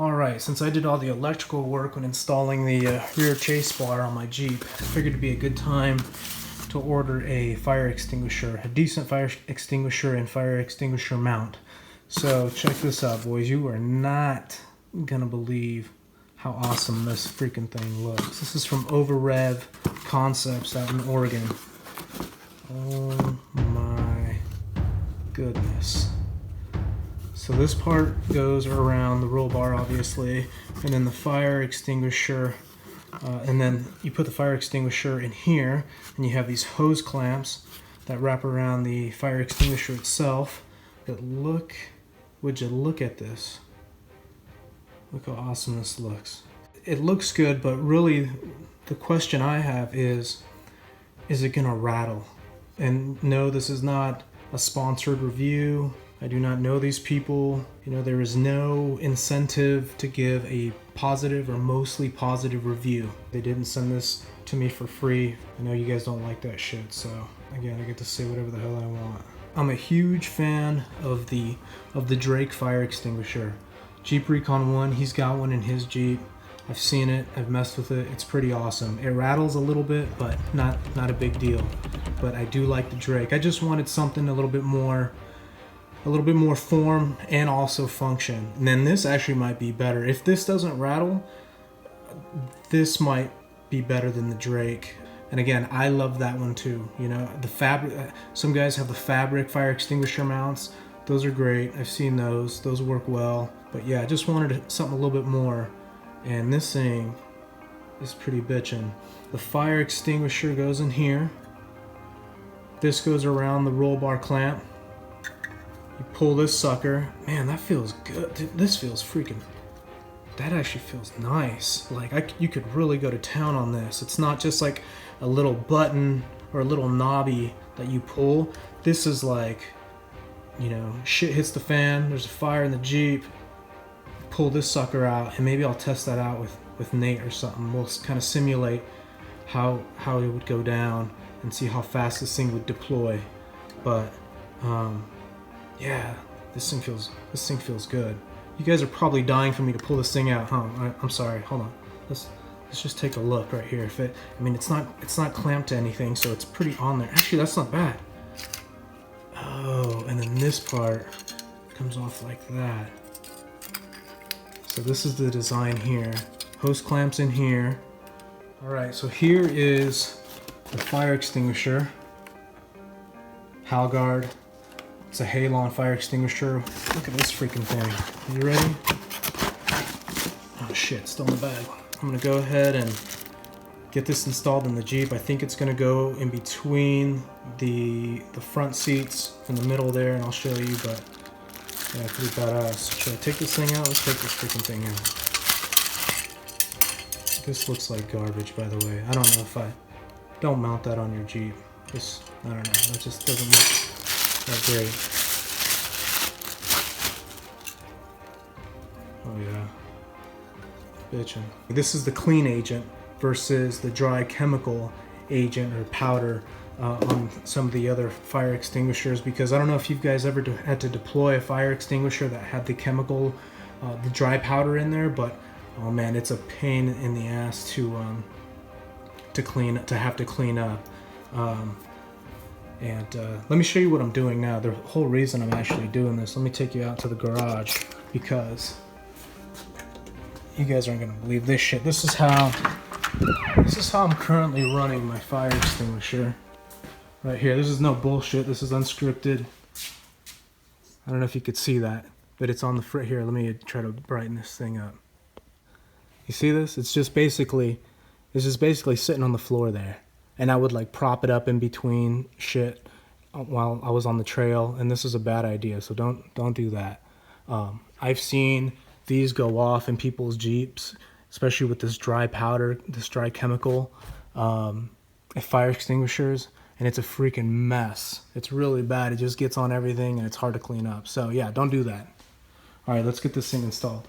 Alright, since I did all the electrical work when installing the rear chase bar on my Jeep, I figured it'd be a good time to order a fire extinguisher, a decent fire extinguisher and fire extinguisher mount. So check this out, boys. You are not gonna believe how awesome this freaking thing looks. This is from OverRev Concepts out in Oregon. Oh my goodness. So this part goes around the roll bar, obviously, and then the fire extinguisher, and then you put the fire extinguisher in here, and you have these hose clamps that wrap around the fire extinguisher itself. But look, would you look at this? Look how awesome this looks. It looks good, but really the question I have is it gonna rattle? And no, this is not a sponsored review. I do not know these people. You know, there is no incentive to give a positive or mostly positive review. They didn't send this to me for free. I know you guys don't like that shit, so again, I get to say whatever the hell I want. I'm a huge fan of the Drake fire extinguisher. Jeep Recon 1, he's got one in his Jeep. I've seen it, I've messed with it, it's pretty awesome. It rattles a little bit, but not a big deal. But I do like the Drake. I just wanted something a little bit more form and also function. And then this actually might be better. If this doesn't rattle, this might be better than the Drake. And again, I love that one too. You know, the fabric, some guys have the fabric fire extinguisher mounts. Those are great. I've seen those. Those work well. But yeah, I just wanted something a little bit more. And this thing is pretty bitchin'. The fire extinguisher goes in here. This goes around the roll bar clamp. You pull this sucker. Man, that feels good. Dude, this feels freaking... That actually feels nice. Like, you could really go to town on this. It's not just like a little button or a little knobby that you pull. This is like, you know, shit hits the fan, there's a fire in the Jeep. Pull this sucker out, and maybe I'll test that out with Nate or something. We'll kind of simulate how it would go down and see how fast this thing would deploy. But yeah, this thing feels good. You guys are probably dying for me to pull this thing out, huh? I'm sorry. Hold on. Let's just take a look right here. I mean, it's not clamped to anything, so it's pretty on there. Actually, that's not bad. Oh, and then this part comes off like that. So this is the design here. Hose clamps in here. All right, so here is the fire extinguisher. Halgard. It's a Halon fire extinguisher. Look at this freaking thing. Are you ready? Oh shit, still in the bag. I'm gonna go ahead and get this installed in the Jeep. I think it's gonna go in between the front seats in the middle there, and I'll show you, but yeah, pretty badass. Should I take this thing out? Let's take this freaking thing out. This looks like garbage, by the way. I don't know if don't mount that on your Jeep. I don't know, that just doesn't look that great. Oh yeah, bitchin'. This is the clean agent versus the dry chemical agent or powder on some of the other fire extinguishers, because I don't know if you guys ever had to deploy a fire extinguisher that had the chemical, the dry powder in there, but oh man, it's a pain in the ass to have to clean up. Let me show you what I'm doing now. The whole reason I'm actually doing this, let me take you out to the garage, because you guys aren't gonna believe this shit. This is how I'm currently running my fire extinguisher. Right here. This is no bullshit. This is unscripted. I don't know if you could see that, but it's on the front here. Let me try to brighten this thing up. You see this? It's just basically sitting on the floor there. And I would like prop it up in between shit while I was on the trail, and this is a bad idea, so don't do that. I've seen these go off in people's Jeeps, especially with this dry powder, this dry chemical, fire extinguishers, and it's a freaking mess. It's really bad. It just gets on everything, and it's hard to clean up. So yeah, don't do that. All right, let's get this thing installed.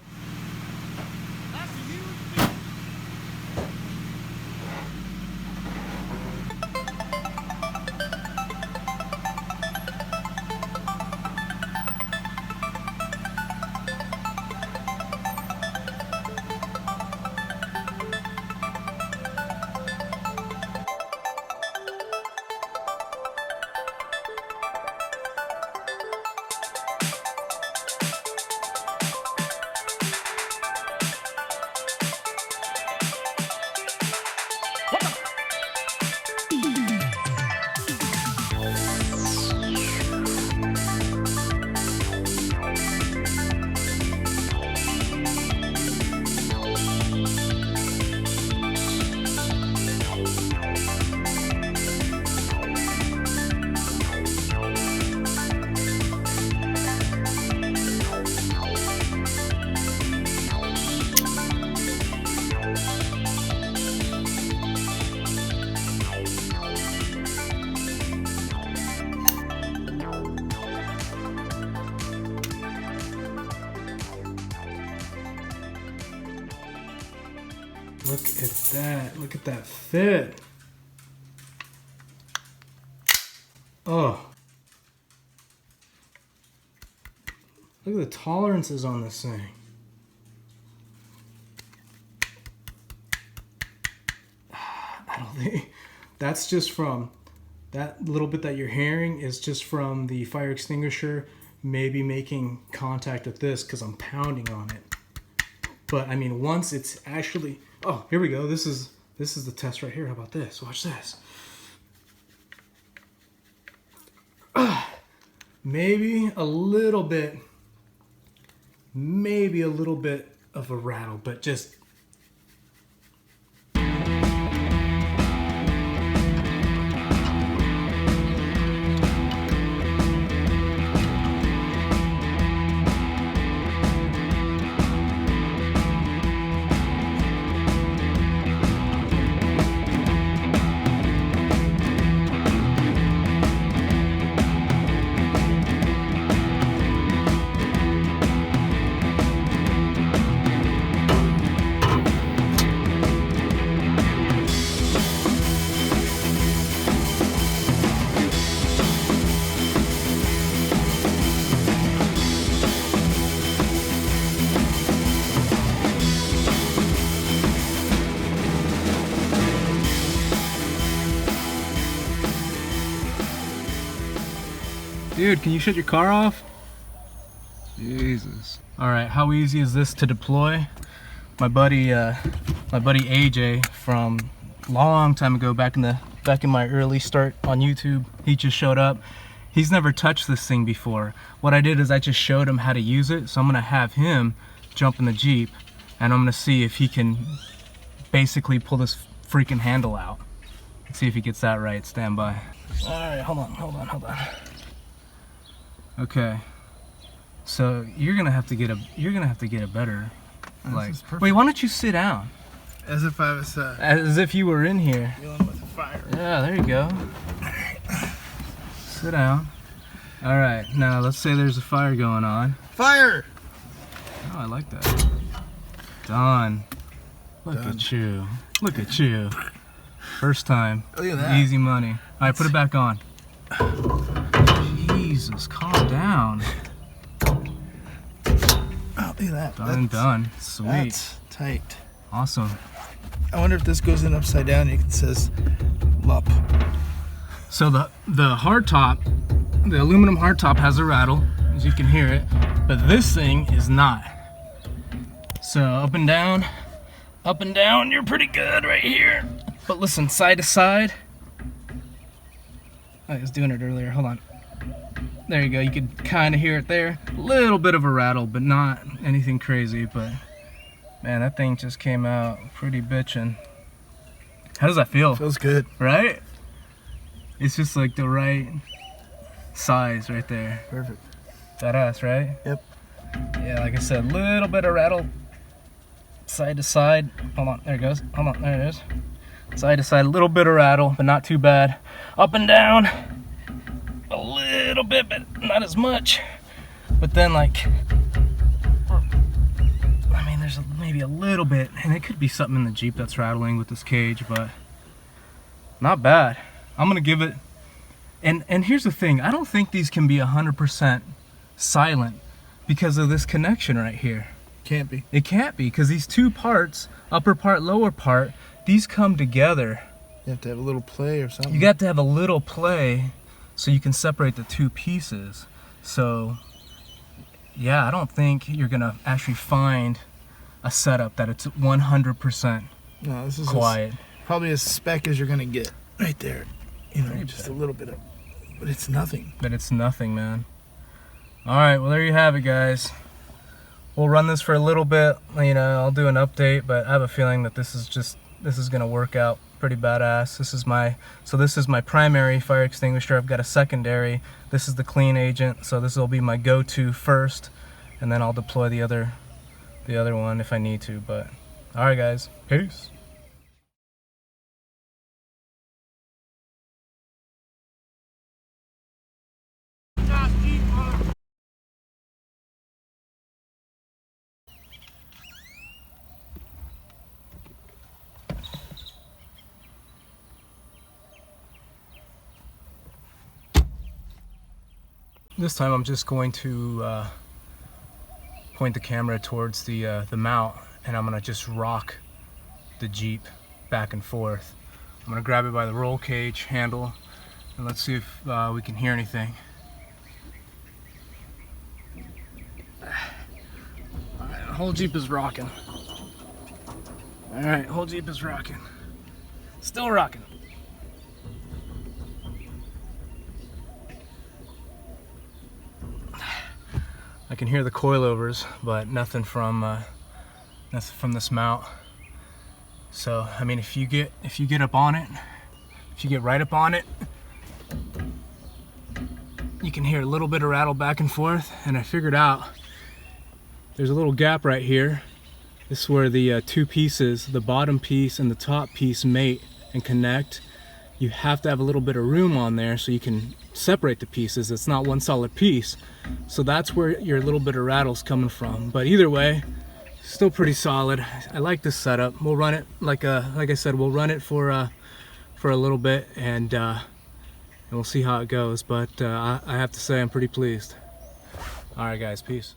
Look at that. Look at that fit. Oh. Look at the tolerances on this thing. I don't think that's just from that little bit that you're hearing is just from the fire extinguisher maybe making contact with this because I'm pounding on it. But I mean, once it's actually, oh, here we go. This is the test right here. How about this? Watch this. Maybe a little bit of a rattle, but just dude, can you shut your car off? Jesus. All right, how easy is this to deploy? My buddy AJ from a long time ago, back in my early start on YouTube, he just showed up. He's never touched this thing before. What I did is I just showed him how to use it. So I'm gonna have him jump in the Jeep, and I'm gonna see if he can basically pull this freaking handle out. Let's see if he gets that right. Stand by. All right, hold on. Okay, so you're gonna have to get a better, like. Wait, why don't you sit down? As if I was as if you were in here. dealing with a fire. Yeah, there you go. Sit down. All right, now let's say there's a fire going on. Fire! Oh, I like that. Done. Look Done. at you. Look at you. First time. Look at that. Easy money. All right, put it back on. Jesus, calm down. Oh, look at that. Done and done. Sweet. That's tight. Awesome. I wonder if this goes in upside down. It says LUP. So the hard top, the aluminum hard top has a rattle, as you can hear it, but this thing is not. So up and down, you're pretty good right here. But listen, side to side. I was doing it earlier, hold on. There you go, you could kind of hear it there. A little bit of a rattle, but not anything crazy, but man, that thing just came out pretty bitchin'. How does that feel? Feels good. Right? It's just like the right size right there. Perfect. Badass, right? Yep. Yeah, like I said, a little bit of rattle. Side to side. Hold on, there it goes. Hold on, there it is. Side to side, a little bit of rattle, but not too bad. Up and down, a little bit, but not as much. But then like, I mean, there's maybe a little bit, and it could be something in the Jeep that's rattling with this cage, but not bad. I'm gonna give it, and here's the thing, I don't think these can be 100% silent because of this connection right here. Can't be. It can't be, because these two parts, upper part, lower part, these come together. You have to have a little play or something. You got to have a little play so you can separate the two pieces. So yeah, I don't think you're gonna actually find a setup that it's 100% No, this is quiet. Probably as spec as you're gonna get right there. You know, Pretty just bad. a little bit of, but it's nothing. But it's nothing, man. All right, well, there you have it, guys. We'll run this for a little bit. You know, I'll do an update, but I have a feeling that this is gonna work out pretty badass. This is my primary fire extinguisher. I've got a secondary. This is the clean agent, so this will be my go-to first, and then I'll deploy the other one if I need to. But all right, guys, peace. This time I'm just going to point the camera towards the mount, and I'm gonna just rock the Jeep back and forth. I'm gonna grab it by the roll cage handle, and let's see if we can hear anything. Alright, the whole Jeep is rocking. Alright, whole Jeep is rocking. Still rocking. I can hear the coilovers, but nothing from this mount. So I mean, if you get up on it, if you get right up on it, you can hear a little bit of rattle back and forth. And I figured out there's a little gap right here. This is where the two pieces, the bottom piece and the top piece, mate and connect. You have to have a little bit of room on there so you can separate the pieces. It's not one solid piece. So that's where your little bit of rattle's coming from. But either way, still pretty solid. I like this setup. We'll run it like I said, we'll run it for a little bit, and we'll see how it goes. But I have to say I'm pretty pleased. All right, guys, peace.